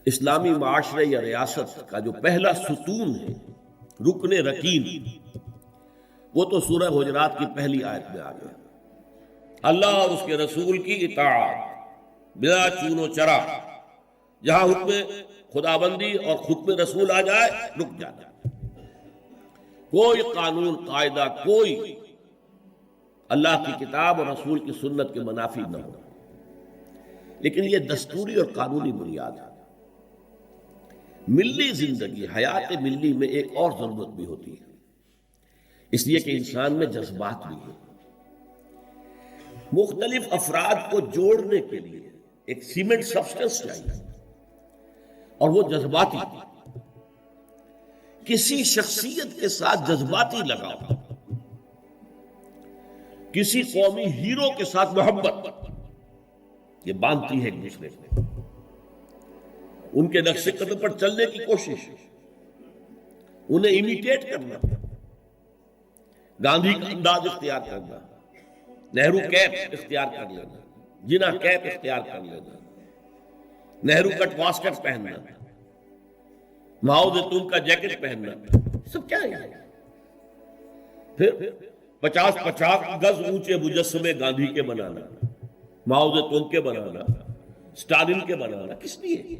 اسلامی معاشرے یا ریاست کا جو پہلا ستون ہے، رکن رکین، وہ تو سورہ حجرات کی پہلی آیت میں آ گیا۔ اللہ اور اس کے رسول کی اطاعت بلا چون و چرا، جہاں حکم خدابندی اور حکم رسول آ جائے رک جانا، کوئی قانون قاعدہ، کوئی اللہ کی کتاب اور رسول کی سنت کے منافی نہ ہو۔ لیکن یہ دستوری اور قانونی بنیاد ہے۔ ملی زندگی، حیات ملی میں ایک اور ضرورت بھی ہوتی ہے، اس لیے کہ انسان میں جذبات بھی ہیں۔ مختلف افراد کو جوڑنے کے لیے ایک سیمنٹ سبسٹنس چاہیے، اور وہ جذباتی، کسی شخصیت کے ساتھ جذباتی لگاؤ، کسی قومی ہیرو کے ساتھ محبت، یہ باندھتی ہے ایک دوسرے کو، ان کے نقش قدم پر چلنے کی کوشش، انہیں امیٹیٹ کرنا، گاندھی کا انداز اختیار کرنا، نہرو کیپ اختیار کر لینا، جناح کیپ اختیار کر لینا، نہرو کٹ واسکٹ پہننا، ماؤ زیتون کا جیکٹ پہننا، سب کیا ہے؟ پھر 50 گز اونچے مجسمے گاندھی کے بنانا، ماؤ زیتون کے بنانا، اسٹالن کے بنانا، کس لیے؟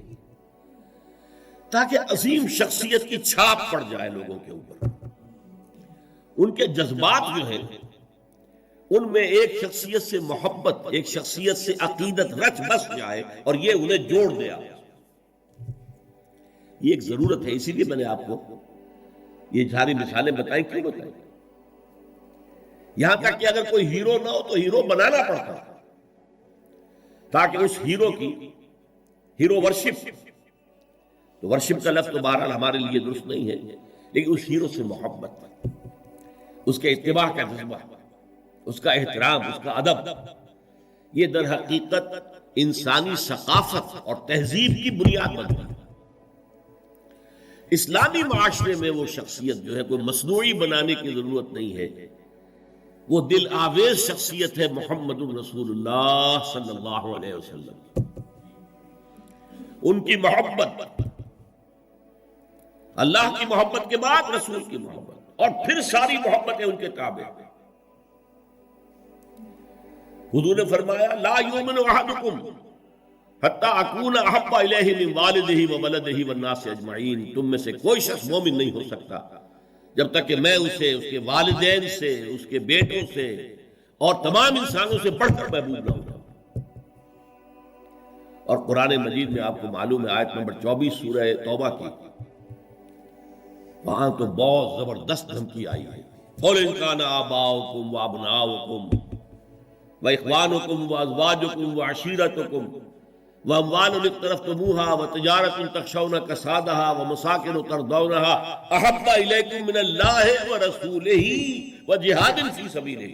تاکہ عظیم شخصیت کی چھاپ پڑ جائے لوگوں کے اوپر، ان کے جذبات جو ہیں ان میں ایک شخصیت سے محبت، ایک شخصیت سے عقیدت رچ بس جائے اور یہ انہیں جوڑ دیا۔ یہ ایک ضرورت ہے، اسی لیے میں نے آپ کو یہ ساری مثالیں بتائیں۔ کیوں بتائیں؟ یہاں تک کہ اگر کوئی ہیرو نہ ہو تو ہیرو بنانا پڑتا، تاکہ اس ہیرو کی ہیرو ورشپ، تو ورشپ کا لفظ تو بہرحال ہمارے لیے درست نہیں ہے، لیکن اس ہیرو سے محبت، اس کے اتباع کا جذبہ، اس کا احترام، اس کا ادب، یہ در حقیقت انسانی ثقافت اور تہذیب کی بنیاد بنتی ہے۔ اسلامی معاشرے میں وہ شخصیت جو ہے کوئی مصنوعی بنانے کی ضرورت نہیں ہے، وہ دل آویز شخصیت ہے محمد رسول اللہ صلی اللہ علیہ وسلم۔ ان کی محبت، اللہ کی محبت کے بعد رسول کی محبت، اور پھر ساری محبتیں ان کے تابع۔ حضور نے فرمایا لا یؤمن احدکم حتی اکون احب الیہ من والدہ وولدہ والناس اجمعین، تم میں سے کوئی شخص مومن نہیں ہو سکتا جب تک کہ میں اسے اس کے والدین سے، اس کے بیٹوں سے اور تمام انسانوں سے بڑھ کر محبوب نہ ہوں۔ اور قرآن مجید میں آپ کو معلوم ہے آیت نمبر 24 سورہ توبہ کی، وہاں تو بہت زبردست دھمکی آئی ہے۔ قل ان کان آباؤکم وابناؤکم واخوانکم وازواجکم وعشیرتکم واموال اقترفتموها وتجارة تخشون كسادها ومساكن ترضونها احب اليكم من الله ورسوله وجهاد في سبيله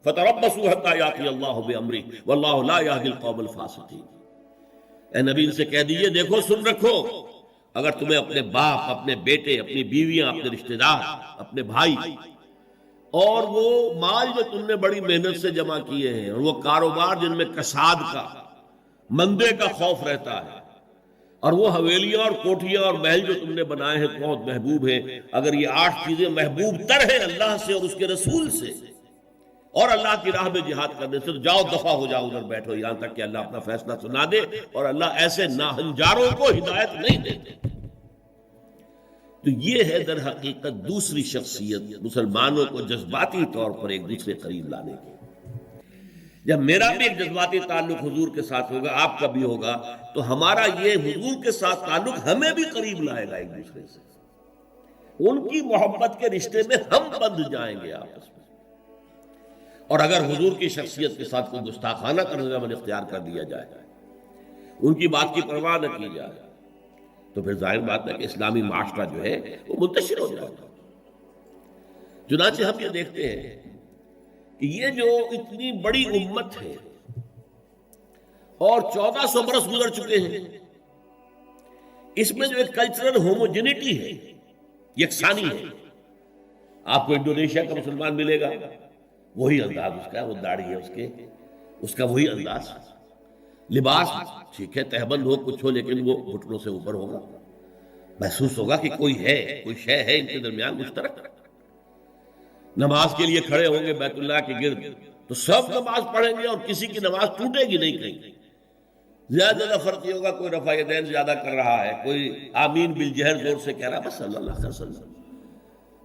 فتربصوا حتى ياتي الله بامره والله لا يهدي القوم الفاسقين۔ اے نبی ان سے کہہ دیجئے دیکھو سن رکھو، اگر تمہیں اپنے باپ، اپنے بیٹے، اپنی بیویاں، اپنے رشتہ دار، اپنے بھائی، اور وہ مال جو تم نے بڑی محنت سے جمع کیے ہیں، اور وہ کاروبار جن میں کساد کا، مندے کا خوف رہتا ہے، اور وہ حویلیاں اور کوٹھیاں اور محل جو تم نے بنائے ہیں بہت محبوب ہیں، اگر یہ 8 چیزیں محبوب تر ہیں اللہ سے اور اس کے رسول سے اور اللہ کی راہ میں جہاد کرنے سے، تو جاؤ دفع ہو جاؤ، ادھر بیٹھو یہاں تک کہ اللہ اپنا فیصلہ سنا دے، اور اللہ ایسے ناہنجاروں کو ہدایت نہیں دیتے۔ تو یہ ہے در حقیقت دوسری شخصیت مسلمانوں کو جذباتی طور پر ایک دوسرے قریب لانے کی۔ جب میرا بھی ایک جذباتی تعلق حضور کے ساتھ ہوگا، آپ کا بھی ہوگا، تو ہمارا یہ حضور کے ساتھ تعلق ہمیں بھی قریب لائے گا ایک دوسرے سے، ان کی محبت کے رشتے میں ہم بندھ جائیں گے آپس میں۔ اور اگر حضور کی شخصیت کے ساتھ کوئی گستاخانہ کرنے کا اختیار کر دیا جائے، ان کی بات کی پرواہ نہ کی جائے، تو پھر ظاہر بات ہے کہ اسلامی معاشرہ جو ہے وہ منتشر ہو جائے گا۔ چنانچہ ہم یہ دیکھتے ہیں کہ یہ جو اتنی بڑی امت ہے اور 1400 برس گزر چکے ہیں، اس میں جو ایک کلچرل ہوموجینٹی ہے، یکسانی ہے۔ آپ کو انڈونیشیا کا مسلمان ملے گا، وہی انداز اس کا، وہ داڑھی ہے اس کا وہی انداز، لباس ٹھیک ہے تہبند ہو کچھ ہو لیکن وہ گھٹنوں سے اوپر ہوگا، محسوس ہوگا کہ کوئی ہے، کوئی شے ہے ان کے درمیان مشترک۔ نماز کے لیے کھڑے ہوں گے بیت اللہ کے گرد تو سب نماز پڑھیں گے اور کسی کی نماز ٹوٹے گی نہیں، کہیں زیادہ فرق یہ ہوگا کوئی رفع یدین زیادہ کر رہا ہے، کوئی آمین بالجہر زور سے کہہ رہا ہے، بس صلی اللہ علیہ وسلم۔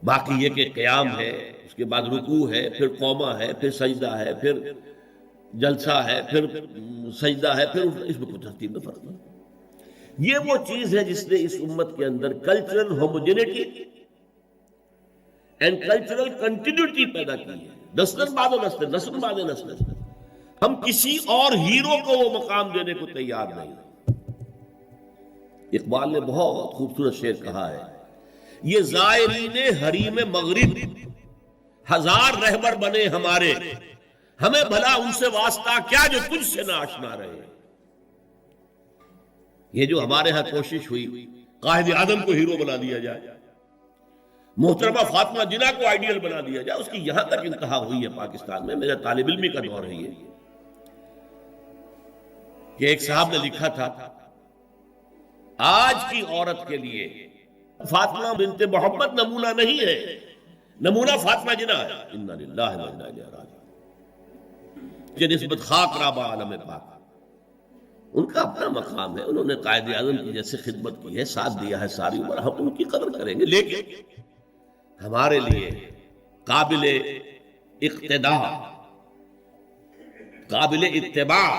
باقی یہ کہ قیام ہے، اس کے بعد رکوع ہے، پھر قومہ ہے، پھر سجدہ ہے، پھر جلسہ ہے، پھر سجدہ ہے، پھر اس میں کوئی ترتیب میں فرق نہیں۔ یہ وہ چیز ہے جس نے اس امت کے اندر cultural homogeneity and cultural continuity پیدا کی ہے، نسل بعد نسل، نسل بعد نسل۔ ہم کسی اور ہیرو کو وہ مقام دینے کو تیار نہیں۔ اقبال نے بہت خوبصورت شعر کہا ہے، یہ زائرین حریم مغرب ہزار رہبر بنے ہمارے، ہمیں بھلا ان سے واسطہ کیا جو تجھ سے نہ آشنا رہے۔ یہ جو ہمارے ہاں کوشش ہوئی قائد اعظم کو ہیرو بنا دیا جائے، محترمہ فاطمہ جناح کو آئیڈیل بنا دیا جائے، اس کی یہاں تک انتہا ہوئی ہے پاکستان میں۔ میرا طالب علمی کا دور ہے یہ کہ ایک صاحب نے لکھا تھا آج کی عورت کے لیے فاطمہ بنت محمد نمونہ نہیں ہے، نمونہ فاطمہ جناح ہے۔ انا للہ و انا الیہ راجعون کہ نسبت خاک رابع عالم پاک، ان کا اپنا مقام ہے، انہوں نے قائد اعظم کی جیسے خدمت کی ہے، ساتھ دیا ہے ساری عمر، ہم ان کی قدر کریں گے، لیکن ہمارے لیے قابل اقتداء، قابل اتباع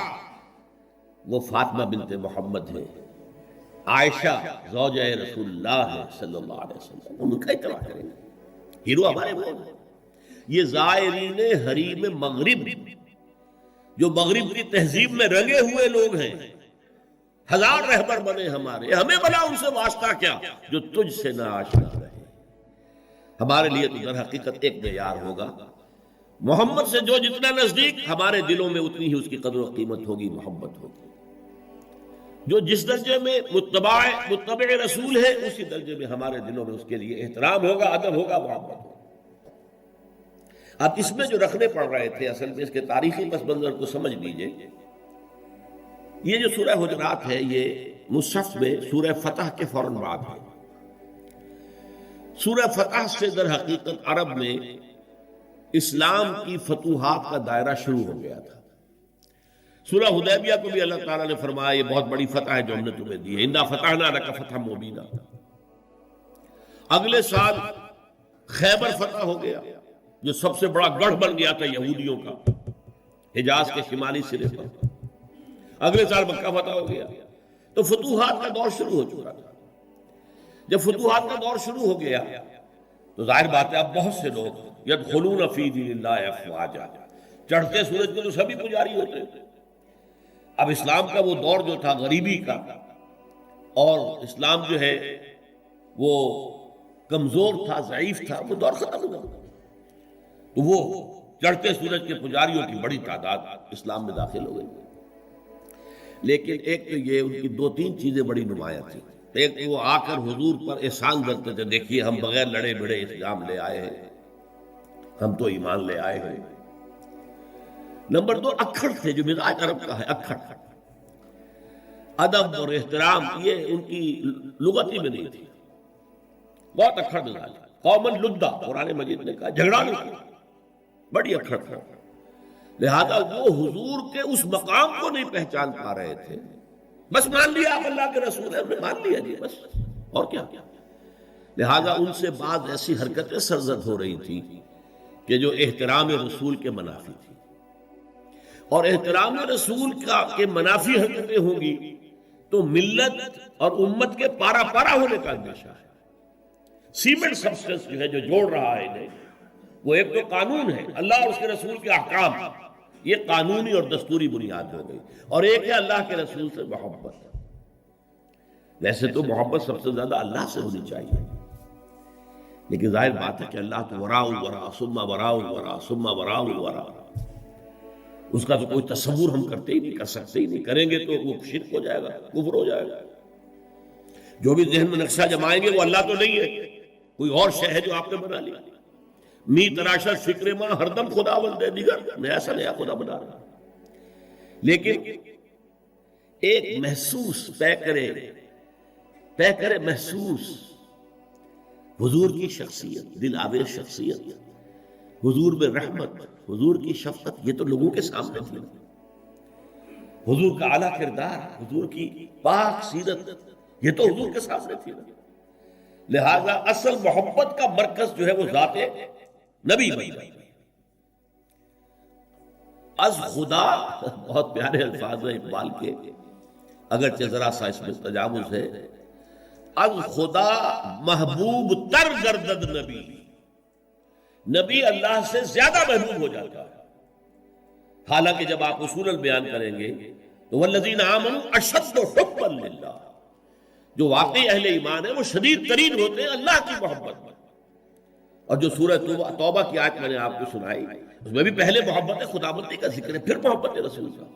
وہ فاطمہ بنت محمد ہے، عائشہ زوجہ رسول اللہ ہے صلی اللہ علیہ وسلم، ہم ان کا اتباع کریں گے۔ ہیرو ہمارے وہ ہیں۔ یہ زائرین حریم مغرب جو مغرب کی تہذیب میں رنگے ہوئے لوگ ہیں، ہزار رہبر بنے ہمارے، ہمیں بلا ان سے واسطہ کیا جو تجھ سے نہ آشنا رہے۔ ہمارے لیے تو در حقیقت ایک معیار ہوگا، محمد سے جو جتنا نزدیک ہمارے دلوں میں اتنی ہی اس کی قدر و قیمت ہوگی، محبت ہوگی۔ جو جس درجے میں متبع رسول ہے اسی درجے میں ہمارے دلوں میں اس کے لیے احترام ہوگا، ادب ہوگا، محبت ہوگا۔ اب اس میں جو رکھنے پڑ رہے تھے اصل میں اس کے تاریخی پس منظر کو سمجھ لیجئے۔ یہ جو سورہ حجرات ہے یہ مصحف میں سورہ فتح کے فوراً بعد ہے۔ سورہ فتح سے در حقیقت عرب میں اسلام کی فتوحات کا دائرہ شروع ہو گیا تھا۔ سورہ حدیبیہ کو بھی اللہ تعالیٰ نے فرمایا یہ بہت بڑی فتح ہے جو ہم نے تمہیں دی ہے، انا فتحنا لک فتحا مبینا۔ اگلے سال خیبر فتح ہو گیا جو سب سے بڑا گڑھ بن گیا تھا یہودیوں کا حجاز کے شمالی سرے پر۔ اگلے سال مکہ فتح ہو گیا، تو فتوحات کا دور شروع ہو چکا تھا۔ جب فتوحات کا دور شروع ہو گیا تو ظاہر بات ہے اب بہت سے لوگ یدخلون فی دین اللہ افواجا، چڑھتے سورج کے تو سبھی پجاری ہوتے تھے۔ اب اسلام کا وہ دور جو تھا غریبی کا، اور اسلام جو ہے وہ کمزور تھا، ضعیف تھا، وہ دور ختم ہوا۔ تو وہ چڑھتے سورج کے پجاریوں کی بڑی تعداد اسلام میں داخل ہو گئی۔ لیکن ایک تو یہ ان کی دو تین چیزیں بڑی نمایاں تھیں۔ ایک تو وہ آ کر حضور پر احسان کرتے تھے، دیکھیے ہم بغیر لڑے بڑے اسلام لے آئے ہیں، ہم تو ایمان لے آئے ہیں۔ نمبر دو اکھڑ تھے جو مزاج عرب کا ہے، اکھڑ، ادب اور احترام یہ ان کی لغتی میں نہیں تھی، بہت اکھڑ مزاج، قومن لدہ قرآن مجید نے کہا، جھگڑا نہیں، بڑی اکھڑ تھا۔ لہذا وہ حضور کے اس مقام کو نہیں پہچان پا رہے تھے، بس مان لیا آپ اللہ کے رسول ہیں، ہم نے مان لیا جی بس، اور کیا۔ لہذا ان سے بعض ایسی حرکتیں سرزد ہو رہی تھی کہ جو احترام رسول کے منافی تھی، اور احترام رسول کے منافی حرکتیں ہوں گی تو ملت اور امت کے پارا پارا ہونے کا اندیشہ ہے۔ سیمنٹ سبسٹنس جو ہے جو جوڑ رہا ہے انہیں، وہ ایک تو قانون ہے، اللہ اور اس کے رسول کے احکام، یہ قانونی اور دستوری بنیاد ہو گئی، اور ایک ہے اللہ کے رسول سے محبت۔ ویسے تو محبت سب سے زیادہ اللہ سے ہونی چاہیے، لیکن ظاہر بات ہے کہ اللہ تو وراء الورا ثم وراء الورا ثم وراء الورا، اس کا تو کوئی تصور ہم کرتے ہی نہیں، کر سکتے ہی نہیں، کریں گے تو وہ شرک ہو جائے گا، کفر ہو جائے گا۔ جو بھی ذہن میں نقشہ جمائیں گے وہ اللہ تو نہیں ہے، کوئی اور شے ہے جو آپ نے بنا لیا۔ می تراشر فکر ماں ہر دم خدا بندے دیگر نیا سا نیا خدا بنا رہا۔ لیکن ایک محسوس طے کرے محسوس حضور کی شخصیت، دل آویز شخصیت، حضور میں رحمت، حضور کی شفقت، یہ تو لوگوں کے سامنے تھی، حضور کا اعلیٰ کردار، حضور کی پاک سیرت، یہ تو حضور کے سامنے تھی۔ لہذا اصل محبت کا مرکز جو ہے وہ ذات نبی بن گئی۔ از خدا، بہت پیارے الفاظ ہیں اقبال کے، اگرچہ ذرا سا اس میں تجاوز ہے، از خدا محبوب تر گردد نبی، نبی اللہ سے زیادہ محبوب ہو جاتا ہے۔ حالانکہ جب آپ اصولاً بیان کریں گے تو والذین آمنوا اشد حبا للہ، جو واقعی اہل ایمان ہے وہ شدید ترین ہوتے ہیں اللہ کی محبت میں۔ اور جو سورہ توبہ کی آیت میں نے آپ کو سنائی، اس میں بھی پہلے محبت خداوندی کا ذکر ہے، پھر محبت رسول کا،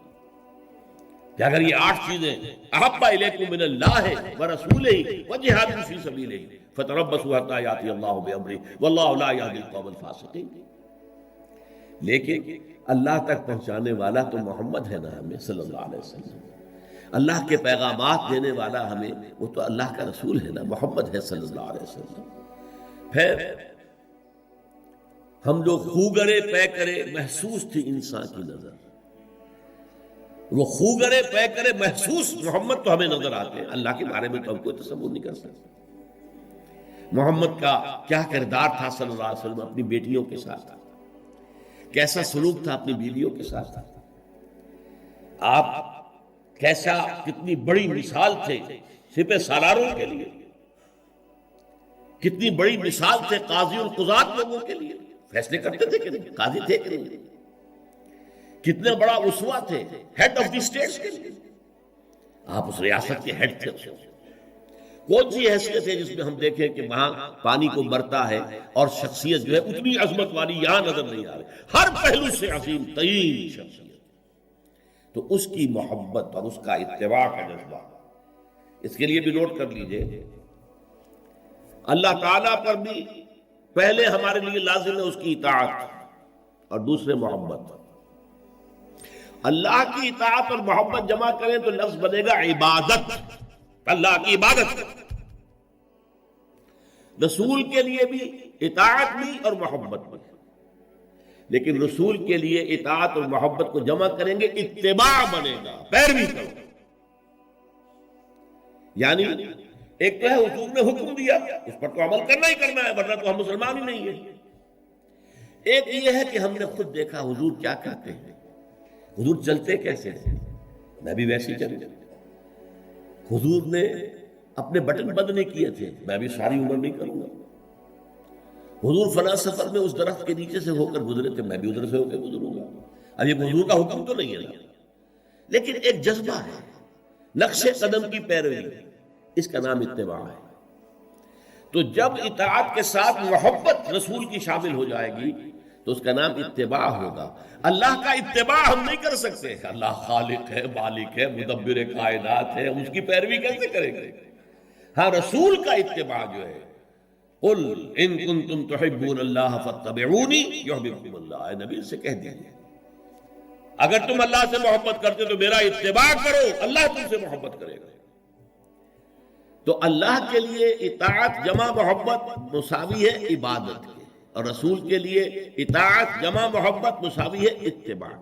کہ اگر یہ 8 چیزیں احب الیکم من اللہ ورسولہ وجہاد فی سبیلہ فتربصوا حتی یاتی اللہ بامرہ واللہ لا یہدی القوم الفاسقین، لیکن اللہ تک پہنچانے والا تو محمد ہے نا ہمیں صلی اللہ علیہ وسلم، اللہ کے پیغامات دینے والا ہمیں، وہ تو اللہ کا رسول ہے نا، محمد ہے صلی اللہ علیہ وسلم۔ پھر ہم جو خوگرے پے کرے محسوس تھی انسان کی نظر، وہ خوگرے پے کرے محسوس محمد تو ہمیں نظر آتے ہیں، اللہ کے بارے میں تو ہم کوئی تصور نہیں کر سکتے۔ محمد کا کیا کردار تھا صلی اللہ علیہ وسلم اپنی بیٹیوں کے ساتھ، کیسا سلوک تھا اپنی بیویوں کے ساتھ، آپ کیسا، کتنی بڑی مثال تھے سپہ سالاروں کے لیے، کتنی بڑی مثال تھے قاضی القضات لوگوں کے لیے، فیصلے کرتے تھے کہ نہیں، قاضی تھے کہ نہیں، کتنے بڑا اسوہ تھے ہیڈ آف دی اسٹیٹس کے لیے، آپ اس ریاست کے ہیڈ تھے۔ کون سی حیثیت ہے جس میں ہم دیکھیں کہ وہاں پانی کو برتا ہے اور شخصیت جو ہے اتنی عظمت والی یہاں نظر نہیں آ رہی، ہر پہلو سے عظیم ترین شخصیت، تو اس کی محبت اور اس کا اتباع کا جذبہ، اس کے لیے بھی نوٹ کر لیجئے، اللہ تعالیٰ پر بھی پہلے ہمارے لیے لازم ہے اس کی اطاعت اور دوسرے محبت۔ اللہ کی اطاعت اور محبت جمع کریں تو لفظ بنے گا عبادت، اللہ کی عبادت۔ رسول کے لیے بھی اطاعت بھی اور محبت بھی، لیکن رسول کے لیے اطاعت اور محبت کو جمع کریں گے اتباع بنے گا، پیروی کرو۔ یعنی ایک تو ہے حضور نے حکم دیا، اس پر تو عمل کرنا ہی کرنا ہے، ورنہ تو ہم مسلمان ہی نہیں ہیں۔ ایک یہ ہے کہ ہم نے خود دیکھا حضور کیا کہتے ہیں، حضور چلتے کیسے ہیں، میں بھی ویسے ہی چلوں۔ حضور نے اپنے بٹن بند نہیں کیے تھے، میں بھی ساری عمر نہیں کروں گا۔ حضور فلاں سفر میں اس درخت کے نیچے سے ہو کر گزرے تھے، میں بھی ادھر سے ہو کے گزروں گا۔ اب یہ حضور کا حکم تو نہیں ہے، لیکن ایک جذبہ ہے، نقش قدم کی پیروی، اس کا نام اتباع ہے۔ تو جب اطاعت کے ساتھ محبت رسول کی شامل ہو جائے گی تو اس کا نام اتباع ہوگا۔ اللہ کا اتباع ہم نہیں کر سکتے، اللہ خالق ہے، مالک ہے، مدبر کائنات ہے، ہم اس کی پیروی کیسے کریں گے؟ ہاں، رسول کا اتباع جو ہے، قل ان کنتم تحبون اللہ فاتبعونی یحببکم اللہ، اے نبی سے کہہ دیجیے اگر تم اللہ سے محبت کرتے تو میرا اتباع کرو، اللہ تم سے محبت کرے گا۔ تو اللہ کے لیے اطاعت جمع محبت مساوی ہے عبادت کے، اور رسول کے لیے اطاعت جمع محبت مساوی ہے اتباع۔